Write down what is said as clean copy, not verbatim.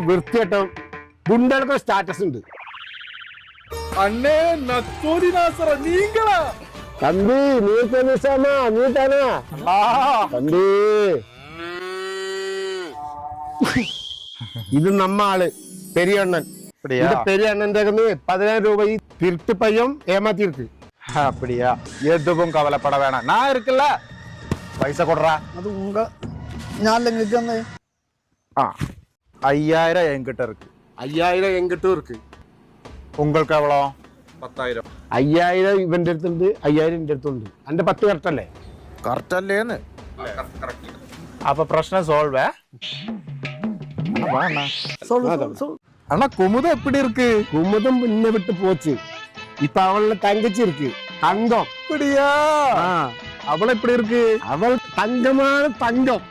വൃത്തിയാട്ടോ ഗുണ്ടകൾക്ക് status ഉണ്ട്. அண்ணே நக்கோடி நாசர நீங்களா தம்பி நீ பேசாமா நீ தானே தம்பி ഇത് നമ്മ ആള് പെരിയണ്ണൻ. പെരിയണ്ണന്റെ 10,000 രൂപ ഈ திருட்டு பையன் ஏமாத்திருக்கு. அப்படியா? எதுக்கும் கவலைப்பட வேணாம், நான் இருக்குல்ல. பைசா கொடுறா. அது உங்க ஞாபகம் இருக்கு. 5000 என்கிட்ட இருக்கு. 5000 எங்கிட்டும் இருக்கு. உங்களுக்கு எவ்வளோ? 10,000. 5000 ഇവന്റെ അടുത്തുണ്ട്, 5000 എന്റെ അടുത്തുണ്ട്. എന്റെ 10 കറക്റ്റല്ലേ? കറക്റ്റല്ലേന്ന്. അപ്പൊ പ്രശ്നം സോൾവ്. அண்ணா குமுதம் எப்படி இருக்கு? குமுதம் முன்ன விட்டு போச்சு. இப்ப அவள தங்கச்சி இருக்கு, தங்கம். அப்படியா? அவள் எப்படி இருக்கு? அவள் தங்கமான தங்கம்.